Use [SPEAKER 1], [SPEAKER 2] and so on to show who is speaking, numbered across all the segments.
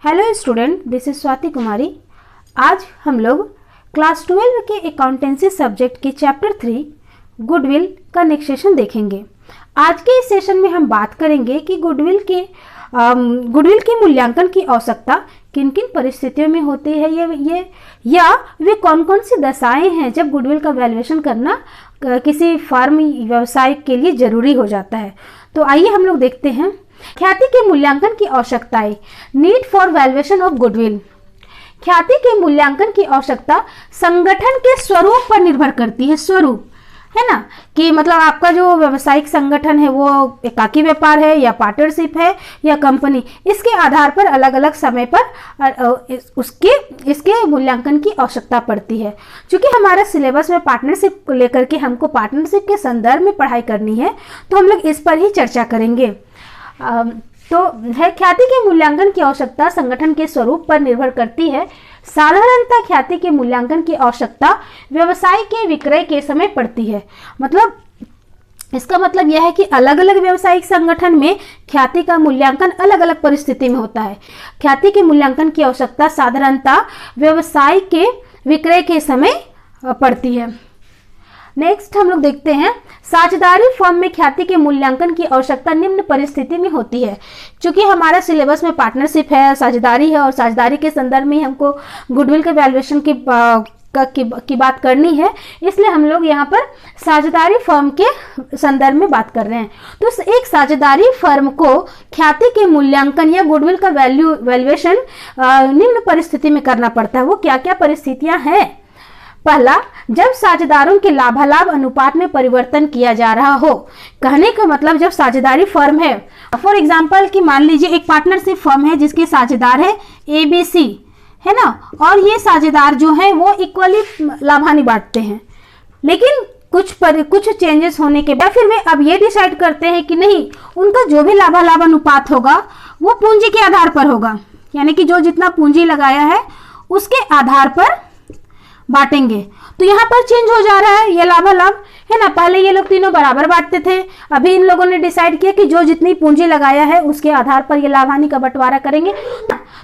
[SPEAKER 1] Hello student, this is Swati Kumari. आज हम लोग क्लास 12 के अकाउंटेंसी सब्जेक्ट के चैप्टर 3 गुडविल का नेक्स्ट सेशन देखेंगे। आज के इस सेशन में हम बात करेंगे कि गुडविल के मूल्यांकन की आवश्यकता किन किन परिस्थितियों में होती है या वे कौन कौन सी दशाएं हैं जब गुडविल का वैल्यूएशन करना किसी फर्म व्यवसाय के लिए जरूरी हो जाता है। तो आइए हम लोग देखते हैं ख्याति के मूल्यांकन की आवश्यकताएं। Need for valuation of goodwill. ख्याति के मूल्यांकन की आवश्यकता संगठन के स्वरूप पर निर्भर करती है। स्वरूप है ना, कि मतलब आपका जो व्यावसायिक संगठन है वो एकाकी व्यापार है या पार्टनरशिप है या कंपनी, इसके आधार पर अलग अलग समय पर इसके मूल्यांकन की आवश्यकता पड़ती है। क्योंकि हमारा सिलेबस में पार्टनरशिप को लेकर के हमको पार्टनरशिप के संदर्भ में पढ़ाई करनी है, तो हम लोग इस पर ही चर्चा करेंगे। तो है ख्याति के मूल्यांकन की आवश्यकता संगठन के स्वरूप पर निर्भर करती है। साधारणतः ख्याति के मूल्यांकन की आवश्यकता व्यवसाय के विक्रय के समय पड़ती है। मतलब इसका मतलब यह है कि अलग अलग व्यावसायिक संगठन में ख्याति का मूल्यांकन अलग अलग परिस्थिति में होता है। ख्याति के मूल्यांकन की आवश्यकता साधारणतः व्यवसाय के विक्रय के समय पड़ती है। नेक्स्ट हम लोग देखते हैं साझेदारी फर्म में ख्याति के मूल्यांकन की आवश्यकता निम्न परिस्थिति में होती है। क्योंकि हमारा सिलेबस में पार्टनरशिप है, साझेदारी है और साझेदारी के संदर्भ में हमको गुडविल के वैल्यूएशन की बात करनी है, इसलिए हम लोग यहाँ पर साझेदारी फर्म के संदर्भ में बात कर रहे हैं। तो एक साझेदारी फर्म को ख्याति के मूल्यांकन या गुडविल का वैल्यूएशन निम्न परिस्थिति में करना पड़ता है। वो क्या क्या परिस्थितियां हैं? पहला, जब साझेदारों के लाभालाभ अनुपात में परिवर्तन किया जा रहा हो। कहने का मतलब जब साझेदारी फर्म है, फॉर एग्जांपल कि मान लीजिए एक पार्टनरशिप फर्म है जिसके साझेदार है ABC, है ना, और ये साझेदार जो है वो इक्वली लाभानी बांटते हैं, लेकिन कुछ चेंजेस होने के बाद फिर वे अब ये डिसाइड करते हैं कि नहीं, उनका जो भी लाभालाभ अनुपात होगा वो पूंजी के आधार पर होगा, यानी कि जो जितना पूंजी लगाया है उसके आधार पर बांटेंगे। तो यहाँ पर चेंज हो जा रहा है ये लाभालाभ, है ना। पहले ये लोग तीनों बराबर बांटते थे, अभी इन लोगों ने डिसाइड किया कि जो जितनी पूंजी लगाया है उसके आधार पर ये लाभानी का बंटवारा करेंगे।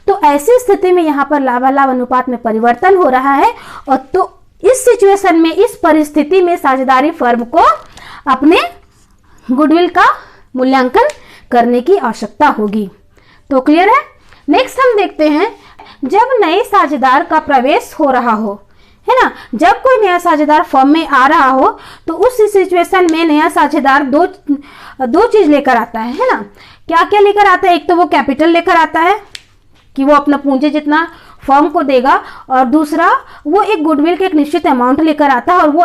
[SPEAKER 1] तो ऐसी स्थिति में यहाँ पर लाभालाभ अनुपात में परिवर्तन हो रहा है, और तो इस सिचुएशन में, इस परिस्थिति में साझेदारी फर्म को अपने गुडविल का मूल्यांकन करने की आवश्यकता होगी। तो क्लियर है। नेक्स्ट हम देखते हैं जब नए साझेदार का प्रवेश हो रहा हो, है ना। जब कोई नया साझेदार फर्म में आ रहा हो तो उस सिचुएशन में नया साझेदार दो चीज लेकर आता है ना। क्या क्या लेकर आता है? एक तो वो कैपिटल लेकर आता है कि वो अपना पूंजी जितना फर्म को देगा, और दूसरा वो एक गुडविल के एक निश्चित अमाउंट लेकर आता है, और वो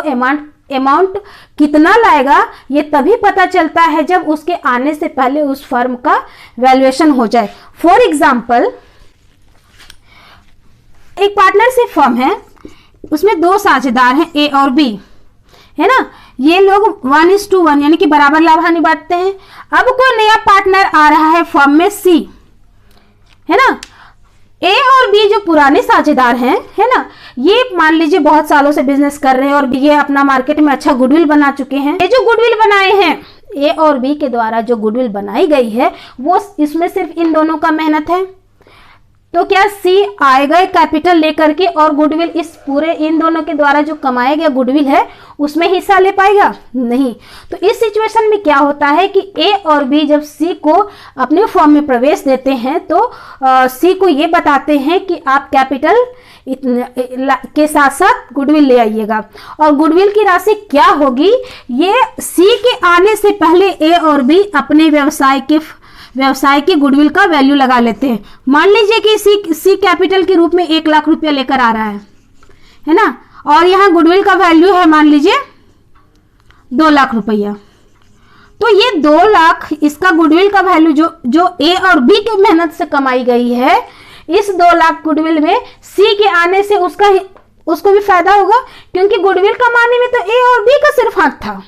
[SPEAKER 1] अमाउंट कितना लाएगा ये तभी पता चलता है जब उसके आने से पहले उस फर्म का वैल्यूएशन हो जाए। फॉर एग्जाम्पल, एक पार्टनरशिप फर्म है, उसमें दो साझेदार हैं A और B, है ना। ये लोग 1:1 यानी कि बराबर लाभानी बांटते हैं। अब कोई नया पार्टनर आ रहा है फर्म में C, है ना। A और B जो पुराने साझेदार हैं, है ना, ये मान लीजिए बहुत सालों से बिजनेस कर रहे हैं और ये अपना मार्केट में अच्छा गुडविल बना चुके हैं। ये जो गुडविल बनाए हैं A और B के द्वारा, जो गुडविल बनाई गई है वो इसमें सिर्फ इन दोनों का मेहनत है। तो क्या C आएगा कैपिटल लेकर के और गुडविल इस पूरे इन दोनों के द्वारा जो कमाया गया गुडविल है उसमें हिस्सा ले पाएगा? नहीं। तो इस सिचुएशन में क्या होता है कि A और B जब C को अपने फर्म में प्रवेश देते हैं तो C को ये बताते हैं कि आप कैपिटल के साथ साथ गुडविल ले आइएगा, और गुडविल की राशि क्या होगी ये C के आने से पहले A और B अपने व्यवसाय के गुडविल का वैल्यू लगा लेते हैं। मान लीजिए कि सी कैपिटल के रूप में 1 लाख रुपया लेकर आ रहा है ना, और यहाँ गुडविल का वैल्यू है मान लीजिए 2 लाख रुपया। तो ये 2 लाख इसका गुडविल का वैल्यू जो A और B की मेहनत से कमाई गई है, इस 2 लाख गुडविल में C के आने से उसको भी फायदा होगा, क्योंकि गुडविल कमाने में तो A और B का सिर्फ हाथ था,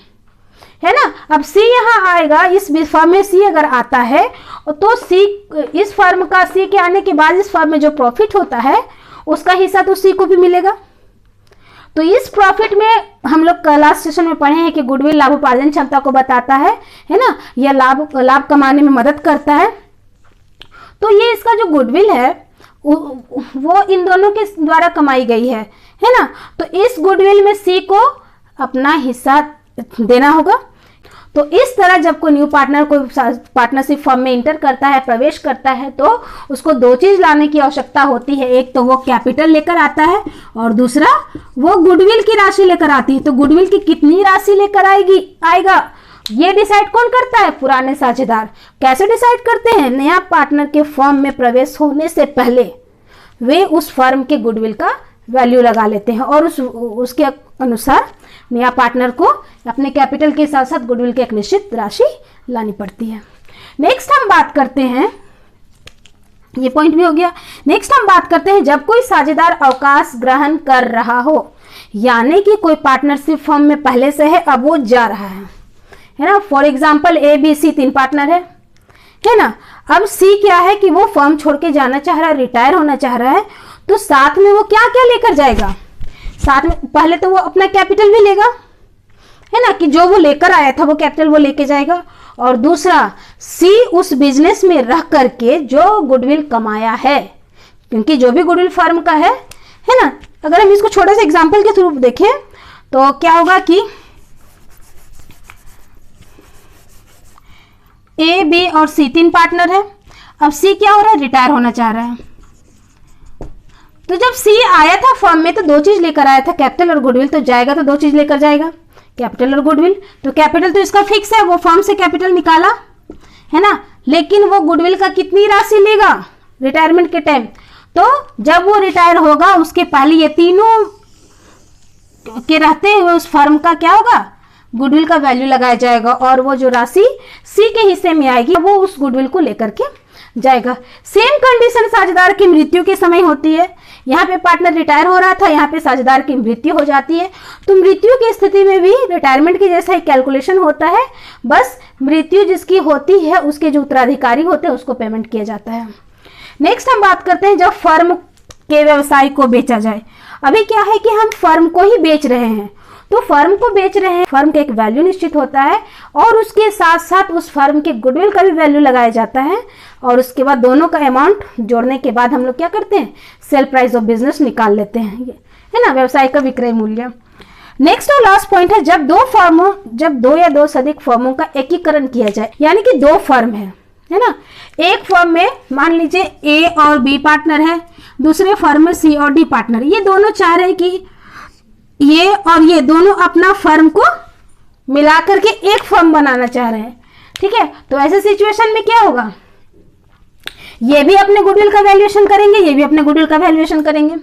[SPEAKER 1] है ना। अब C यहाँ आएगा, इस फर्म में C अगर आता है तो C, इस फर्म का C के आने के बाद इस फर्म में जो प्रॉफिट होता है उसका हिस्सा तो C को भी मिलेगा। तो इस प्रॉफिट में हम लोग लास्ट सेशन में पढ़े हैं कि गुडविल लाभोपार्जन क्षमता को बताता है ना, यह लाभ कमाने में मदद करता है। तो ये इसका जो गुडविल है वो इन दोनों के द्वारा कमाई गई है ना। तो इस गुडविल में सी को अपना हिस्सा देना होगा। तो इस तरह जब कोई न्यू पार्टनर कोई पार्टनरशिप फर्म में इंटर करता है, प्रवेश करता है, तो उसको दो चीज लाने की आवश्यकता होती है। एक तो वो कैपिटल लेकर आता है और दूसरा वो गुडविल की राशि लेकर आती है। तो गुडविल की कितनी राशि लेकर आएगा ये डिसाइड कौन करता है? पुराने साझेदार। कैसे डिसाइड करते हैं? नया पार्टनर के फर्म में प्रवेश होने से पहले वे उस फर्म के गुडविल का वैल्यू लगा लेते हैं और उसके अनुसार नया पार्टनर को अपने कैपिटल के साथ साथ गुडविल की एक निश्चित राशि लानी पड़ती है। नेक्स्ट हम बात करते हैं, ये पॉइंट भी हो गया। नेक्स्ट हम बात करते हैं जब कोई साझेदार अवकाश ग्रहण कर रहा हो, यानी कि कोई पार्टनरशिप फर्म में पहले से है, अब वो जा रहा है ना। For example A B C 3 partner है ना। अब सी क्या है कि वो फर्म छोड़ के जाना चाह रहा है, रिटायर होना चाह रहा है। तो साथ में वो क्या क्या लेकर जाएगा? साथ में पहले तो वो अपना कैपिटल भी लेगा, है ना, कि जो वो लेकर आया था वो कैपिटल वो लेके जाएगा। और दूसरा, सी उस बिजनेस में रह करके जो गुडविल कमाया है, क्योंकि जो भी गुडविल फर्म का है ना। अगर हम इसको छोटे से एग्जांपल के थ्रू देखें तो क्या होगा कि ए बी और सी 3 पार्टनर है। अब सी क्या हो रहा है? रिटायर होना चाह रहा है। तो जब सी आया था फर्म में तो दो चीज लेकर आया था, कैपिटल और गुडविल। तो जाएगा तो दो चीज लेकर जाएगा, कैपिटल और गुडविल। तो कैपिटल तो इसका फिक्स है, वो फर्म से कैपिटल निकाला है ना। लेकिन वो गुडविल का कितनी राशि लेगा रिटायरमेंट के टाइम? तो जब वो रिटायर होगा उसके पहले ये तीनों के रहते हुए उस फर्म का क्या होगा? गुडविल का वैल्यू लगाया जाएगा और वो जो राशि सी के हिस्से में आएगी वो उस गुडविल को लेकर के जाएगा। सेम कंडीशन साझेदार की मृत्यु के समय होती है। यहाँ पे पार्टनर रिटायर हो रहा था, यहाँ पे साझेदार की मृत्यु हो जाती है। तो मृत्यु की स्थिति में भी रिटायरमेंट के जैसा ही कैलकुलेशन होता है, बस मृत्यु जिसकी होती है उसके जो उत्तराधिकारी होते हैं उसको पेमेंट किया जाता है। नेक्स्ट हम बात करते हैं जब फर्म के व्यवसाय को बेचा जाए। अभी क्या है कि हम फर्म को ही बेच रहे हैं, तो फर्म को बेच रहे हैं, फर्म का एक वैल्यू निश्चित होता है और उसके साथ साथ उस फर्म के गुडविल का भी वैल्यू लगाया जाता है। और उसके बाद दोनों का अमाउंट जोड़ने के बाद हम लोग क्या करते हैं? सेल प्राइस ऑफ बिजनेस निकाल लेते हैं, है ना, व्यवसाय का विक्रय मूल्य। नेक्स्ट और लास्ट पॉइंट है जब दो या दो से अधिक फर्मों का एकीकरण किया जाए, यानी कि दो फर्म है ना। एक फर्म में मान लीजिए ए और बी पार्टनर है, दूसरे फर्म में सी और डी पार्टनर। ये दोनों चाह रहे हैं कि ये और ये दोनों अपना फर्म को मिला करके एक फर्म बनाना चाह रहे हैं, ठीक है। तो ऐसे सिचुएशन में क्या होगा? ये भी अपने गुडविल का वैल्यूएशन करेंगे, ये भी अपने गुडविल का वैल्यूएशन करेंगे,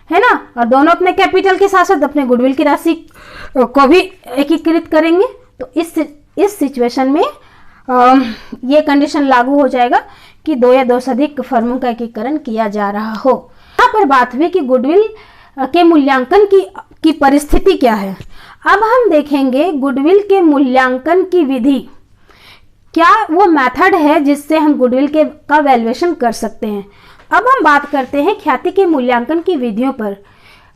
[SPEAKER 1] है ना। और दोनों अपने कैपिटल के साथ साथ अपने गुडविल की राशि को भी एकीकृत करेंगे। तो इस सिचुएशन में ये कंडीशन लागू हो जाएगा कि दो या दो से अधिक फर्मों का एकीकरण किया जा रहा हो। यहाँ पर बात हुई कि गुडविल के मूल्यांकन की परिस्थिति क्या है। अब हम देखेंगे गुडविल के मूल्यांकन की विधि, क्या वो मेथड है जिससे हम गुडविल का वैल्यूएशन कर सकते हैं। अब हम बात करते हैं ख्याति के मूल्यांकन की विधियों पर।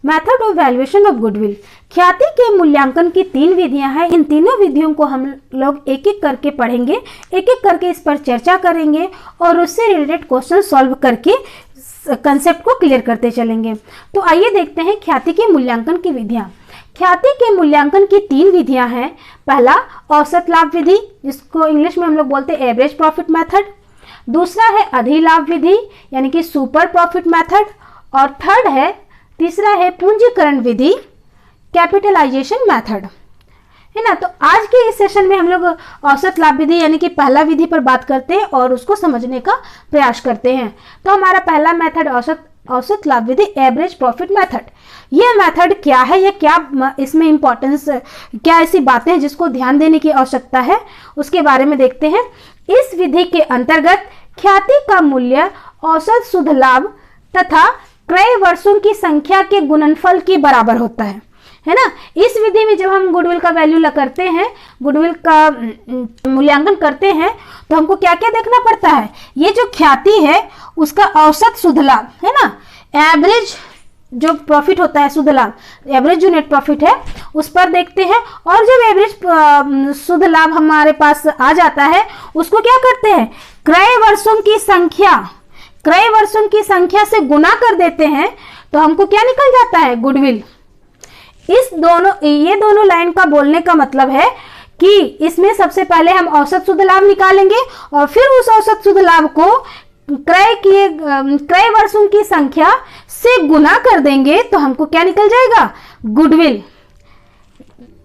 [SPEAKER 1] Method of valuation of goodwill. ख्याति के मूल्यांकन की 3 विधियां हैं। इन तीनों विधियों को हम लोग एक एक करके पढ़ेंगे, एक एक करके इस पर चर्चा करेंगे और उससे रिलेटेड क्वेश्चन सॉल्व करके कंसेप्ट को क्लियर करते चलेंगे। तो आइए देखते हैं ख्याति के मूल्यांकन की विधियां। ख्याति के मूल्यांकन की 3 विधियां हैं। पहला औसत लाभ विधि, जिसको इंग्लिश में हम लोग बोलते हैं एवरेज प्रॉफिट मेथड। दूसरा है अधिलाभ विधि यानी कि सुपर प्रॉफिट मेथड। और तीसरा है पूंजीकरण विधि, कैपिटलाइजेशन मेथड, है ना। तो आज के इस सेशन में हम लोग औसत लाभ विधि यानी कि पहला विधि पर बात करते हैं और उसको समझने का प्रयास करते हैं। तो हमारा पहला मेथड औसत लाभ विधि, एवरेज प्रॉफिट मेथड। ये मेथड क्या है, ये क्या इसमें इंपॉर्टेंस, क्या ऐसी बातें हैं जिसको ध्यान देने की आवश्यकता है, उसके बारे में देखते हैं। इस विधि के अंतर्गत ख्याति का मूल्य औसत शुद्ध लाभ तथा क्रय वर्षों की संख्या के गुणनफल के बराबर होता है ना। इस विधि में जब हम गुडविल का वैल्यू करते हैं, गुडविल का मूल्यांकन करते हैं, तो हमको क्या क्या देखना पड़ता है। ये जो ख्याति है उसका औसत शुद्ध लाभ है ना, एवरेज जो प्रॉफिट होता है शुद्ध लाभ, एवरेज जो नेट प्रॉफिट है उस पर देखते हैं। और जब एवरेज शुद्ध लाभ हमारे पास आ जाता है उसको क्या करते हैं, क्रय वर्षों की संख्या क्रय वर्षों की संख्या से गुना कर देते हैं तो हमको क्या निकल जाता है, गुडविल। ये दोनों लाइन का बोलने का मतलब है कि इसमें सबसे पहले हम औसत शुद्ध लाभ निकालेंगे और फिर उस औसत शुद्ध लाभ को क्रय वर्षों की संख्या से गुना कर देंगे तो हमको क्या निकल जाएगा, गुडविल।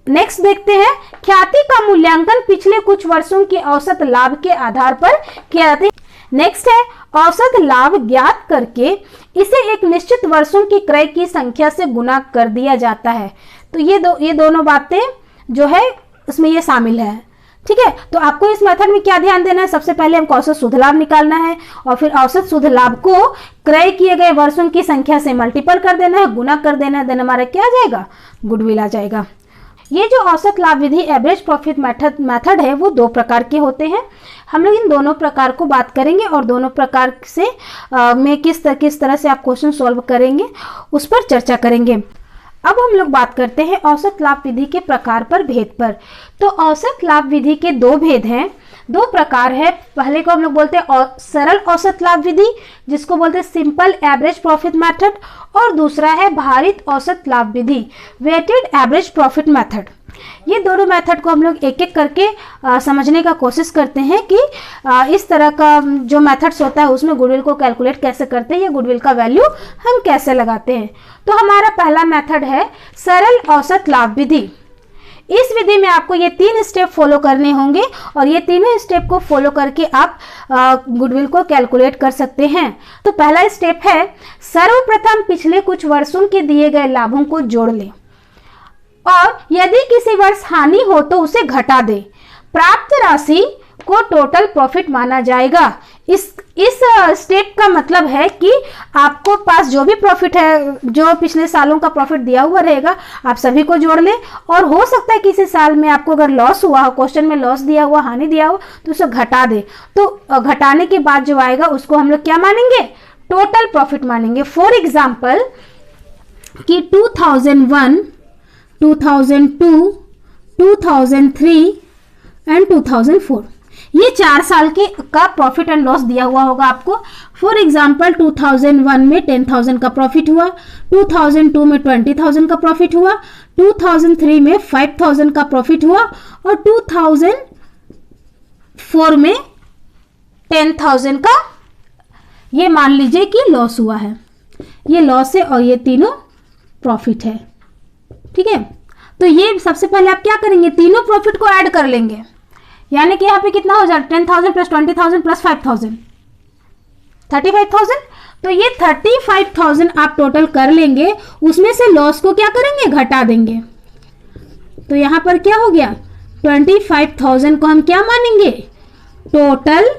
[SPEAKER 1] नेक्स्ट देखते हैं, ख्याति का मूल्यांकन पिछले कुछ वर्षों के औसत लाभ के आधार पर किया जाता है। नेक्स्ट है, औसत लाभ ज्ञात करके इसे एक निश्चित वर्षों की क्रय की संख्या से गुना कर दिया जाता है। तो ये दोनों बातें जो है उसमें ये शामिल है। ठीक है, तो आपको इस मेथड में क्या ध्यान देना है, सबसे पहले हमको औसत शुद्ध लाभ निकालना है और फिर औसत शुद्ध लाभ को क्रय किए गए वर्षों की संख्या से मल्टीपल कर देना है, गुना कर देना है, देन हमारा क्या आ जाएगा, गुडविल आ जाएगा। ये जो औसत लाभ विधि एवरेज प्रॉफिट मेथड है वो 2 प्रकार के होते हैं। हम लोग इन दोनों प्रकार को बात करेंगे और दोनों प्रकार से में किस तरह से आप क्वेश्चन सॉल्व करेंगे उस पर चर्चा करेंगे। अब हम लोग बात करते हैं औसत लाभ विधि के प्रकार पर, भेद पर। तो औसत लाभ विधि के 2 भेद हैं, 2 प्रकार है। पहले को हम लोग बोलते हैं सरल औसत लाभ विधि, जिसको बोलते हैं सिंपल एवरेज प्रॉफिट मेथड, और दूसरा है भारित औसत लाभ विधि, वेटेड एवरेज प्रॉफिट मेथड। ये दोनों मेथड को हम लोग एक एक करके समझने का कोशिश करते हैं कि इस तरह का जो मेथड्स होता है उसमें गुडविल को कैलकुलेट कैसे करते हैं या गुडविल का वैल्यू हम कैसे लगाते हैं। तो हमारा पहला मेथड है सरल औसत लाभ विधि। इस विधि में आपको ये 3 स्टेप फॉलो करने होंगे और ये तीनों स्टेप को फॉलो करके आप गुडविल को कैलकुलेट कर सकते हैं। तो पहला स्टेप है, सर्वप्रथम पिछले कुछ वर्षों के दिए गए लाभों को जोड़ लें और यदि किसी वर्ष हानि हो तो उसे घटा दे। प्राप्त राशि को टोटल प्रॉफिट माना जाएगा। इस स्टेप का मतलब है कि आपको पास जो भी प्रॉफिट है, जो पिछले सालों का प्रॉफिट दिया हुआ रहेगा, आप सभी को जोड़ लें और हो सकता है किसी साल में आपको अगर लॉस हुआ हो, क्वेश्चन में लॉस दिया हुआ, हानि दिया हो, तो उसे घटा दे। तो घटाने के बाद जो आएगा उसको हम लोग क्या मानेंगे, टोटल प्रॉफिट मानेंगे। फॉर एग्जाम्पल कि 2001, 2002, 2003 एंड 2004 ये 4 साल के का प्रॉफिट एंड लॉस दिया हुआ होगा आपको। फॉर एग्जांपल 2001 में 10,000 का प्रॉफिट हुआ, 2002 में 20,000 का प्रॉफिट हुआ, 2003 में 5,000 का प्रॉफिट हुआ और 2004 में 10,000 का ये मान लीजिए कि लॉस हुआ है। ये लॉस है और ये तीनों प्रॉफिट है। ठीक है, तो ये सबसे पहले आप क्या करेंगे, तीनों प्रॉफिट को ऐड कर लेंगे, यानी कि यहाँ पे कितना हो जाए, 10,000 प्लस 20,000 प्लस 5,000, 35,000। तो ये 35,000 आप टोटल कर लेंगे, उसमें से लॉस को क्या करेंगे, घटा देंगे। तो यहाँ पर क्या हो गया, 25,000 को हम क्या मानेंगे, टोटल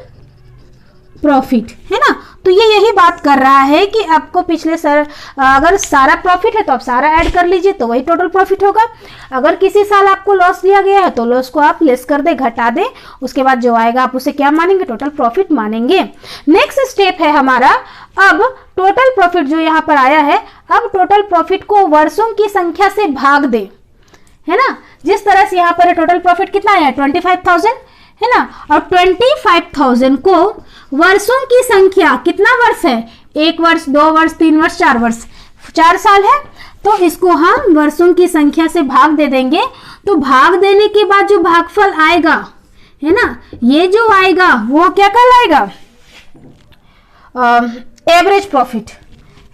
[SPEAKER 1] प्रॉफिट, है ना। तो ये यही बात कर रहा है कि आपको पिछले अगर सारा प्रॉफिट है तो आप सारा ऐड कर लीजिए तो वही टोटल प्रॉफिट होगा। अगर किसी साल आपको लॉस दिया गया है तो लॉस को आप लेस कर दे, घटा दे, उसके बाद जो आएगा आप उसे क्या मानेंगे, टोटल प्रॉफिट मानेंगे। नेक्स्ट स्टेप है हमारा, अब टोटल प्रॉफिट जो यहाँ पर आया है, अब टोटल प्रॉफिट को वर्षों की संख्या से भाग दे, है ना। जिस तरह से यहाँ पर टोटल प्रॉफिट कितना आया, 25,000 है ना, और 25,000 को वर्षों की संख्या, कितना वर्ष है, 1 वर्ष, 2 वर्ष, 3 वर्ष, 4 वर्ष, 4 साल है, तो इसको हम वर्षों की संख्या से भाग दे देंगे। तो भाग देने के बाद जो भागफल आएगा, है ना, ये जो आएगा वो क्या कहलाएगा, एवरेज प्रॉफिट,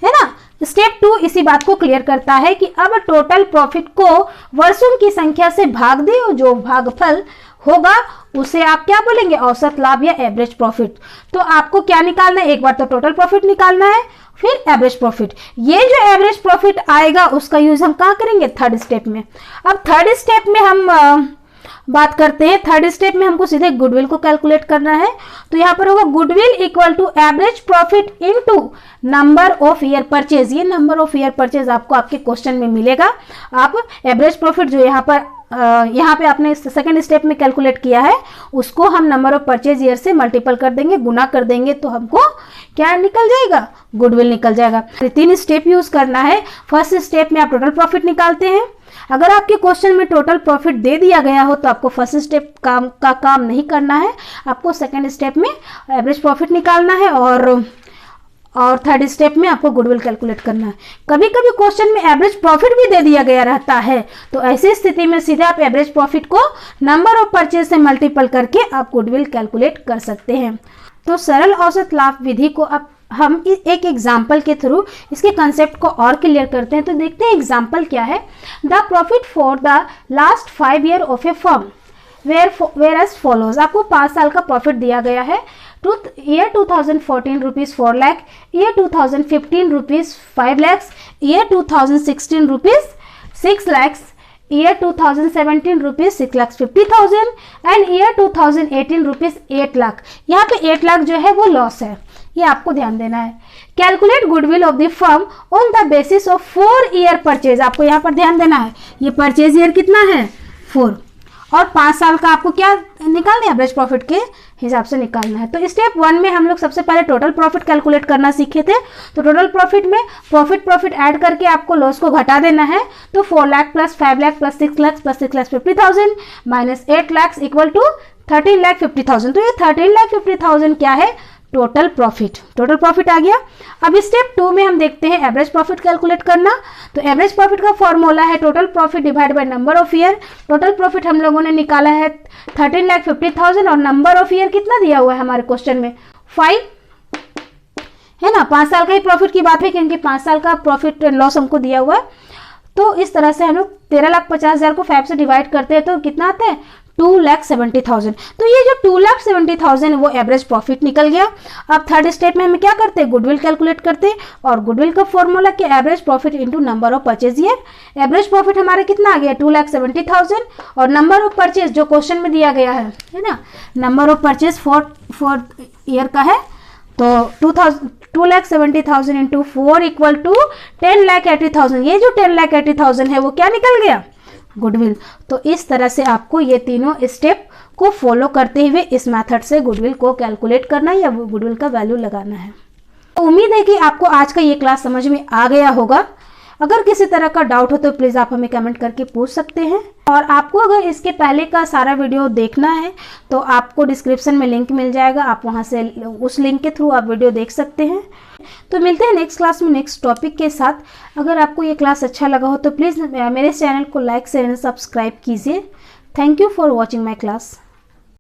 [SPEAKER 1] है ना। स्टेप 2 इसी बात को क्लियर करता है कि अब टोटल प्रॉफिट को वर्षों की संख्या से भाग दे और जो भागफल होगा उसे आप क्या बोलेंगे, औसत लाभ या एवरेज प्रॉफिट। तो आपको क्या निकालना है, एक बार तो टोटल प्रॉफिट निकालना है, फिर एवरेज प्रॉफिट। ये जो एवरेज प्रॉफिट आएगा उसका यूज हम कहाँ करेंगे, 3rd स्टेप में। अब 3rd स्टेप में हम बात करते हैं। 3rd स्टेप में हमको सीधे गुडविल को कैलकुलेट करना है। तो यहाँ पर होगा goodwill equal to average profit into number of year purchase. ये नंबर ऑफ ईयर परचेज आपको आपके क्वेश्चन में मिलेगा। आप एवरेज प्रॉफिट जो यहाँ पे आपने 2nd स्टेप में कैलकुलेट किया है उसको हम नंबर ऑफ परचेज ईयर से मल्टीपल कर देंगे, गुना कर देंगे, तो हमको क्या निकल जाएगा, गुडविल निकल जाएगा। 3 स्टेप यूज करना है। फर्स्ट स्टेप में आप टोटल प्रॉफिट निकालते हैं। अगर आपके क्वेश्चन में टोटल प्रॉफिट दे दिया गया हो तो आपको फर्स्ट स्टेप काम नहीं करना है, आपको 2nd स्टेप में एवरेज प्रॉफिट निकालना है और और थर्ड स्टेप में आपको गुडविल कैलकुलेट करना है। कभी कभी क्वेश्चन में एवरेज प्रॉफिट भी दे दिया गया रहता है, तो ऐसी स्थिति में सीधे आप एवरेज प्रॉफिट को नंबर ऑफ परचेज से मल्टीपल करके आप गुडविल कैलकुलेट कर सकते हैं। तो सरल औसत लाभ विधि को अब हम एक एग्जाम्पल के थ्रू इसके कंसेप्ट को और क्लियर करते हैं। तो देखते हैं एग्जाम्पल क्या है। The profit for the last 5 year of a firm whereas follows. आपको 5 साल का प्रॉफिट दिया गया है। Year 2014 rupees 4 lakh, year 2015 rupees 5 lakh, year 2016 rupees 6 lakh, year 2017 rupees 6,50,000 and year 2018 rupees 8 lakh. यहाँ पे 8 लाख जो है वो लॉस है, ये आपको ध्यान देना है। Calculate goodwill of the firm on the basis of 4 year purchase. आपको यहाँ पर ध्यान देना है, ये परचेज ईयर कितना है 4, और 5 साल का आपको क्या निकालना है, एवरेज प्रॉफिट के हिसाब से निकालना है। तो स्टेप 1 में हम लोग सबसे पहले टोटल प्रॉफिट कैलकुलेट करना सीखे थे। तो टोटल प्रॉफिट में प्रॉफिट ऐड करके आपको लॉस को घटा देना है। तो 4 lakh plus 5 lakh plus 6 lakh plus 6,50,000 minus 8 lakh equal to 13,50,000। तो ये 13,50,000 क्या है, टोटल प्रॉफिट आ गया। अब स्टेप 2 में हम देखते हैं एवरेज प्रॉफिट कैलकुलेट करना। तो एवरेज प्रॉफिट का फॉर्मूला है total profit divide by number of year. Total profit हम लोगों ने निकाला है 13,50,000 और नंबर ऑफ ईयर कितना दिया हुआ है हमारे क्वेश्चन में 5 है ना। 5 साल का ही प्रॉफिट की बात है क्योंकि 5 साल का प्रॉफिट लॉस हमको दिया हुआ है। तो इस तरह से हम लोग 13,50,000 को 5 से डिवाइड करते हैं तो कितना आता है 2,70,000। तो ये जो 2,70,000 वो एवरेज प्रॉफिट निकल गया। अब थर्ड स्टेप में हम क्या करते हैं, गुडविल कैलकुलेट करते हैं। और गुडविल का फॉर्मूला कि average profit into number of purchase year. Average profit हमारे कितना आ गया 2,70,000 और नंबर ऑफ परचेज जो क्वेश्चन में दिया गया है ना, number of purchase for year का है। तो 2,70,000 इंटू 4 इक्वल टू 10,80,000। ये जो 10,80,000 है वो क्या निकल गया, गुडविल। तो इस तरह से आपको ये तीनों स्टेप को फॉलो करते हुए इस मेथड से गुडविल को कैलकुलेट करना है या गुडविल का वैल्यू लगाना है। तो उम्मीद है कि आपको आज का ये क्लास समझ में आ गया होगा। अगर किसी तरह का डाउट हो तो प्लीज़ आप हमें कमेंट करके पूछ सकते हैं। और आपको अगर इसके पहले का सारा वीडियो देखना है तो आपको डिस्क्रिप्शन में लिंक मिल जाएगा, आप वहां से उस लिंक के थ्रू आप वीडियो देख सकते हैं। तो मिलते हैं नेक्स्ट क्लास में नेक्स्ट टॉपिक के साथ। अगर आपको ये क्लास अच्छा लगा हो तो प्लीज़ मेरे चैनल को लाइक शेयर एंड सब्सक्राइब कीजिए। Thank you for watching my class.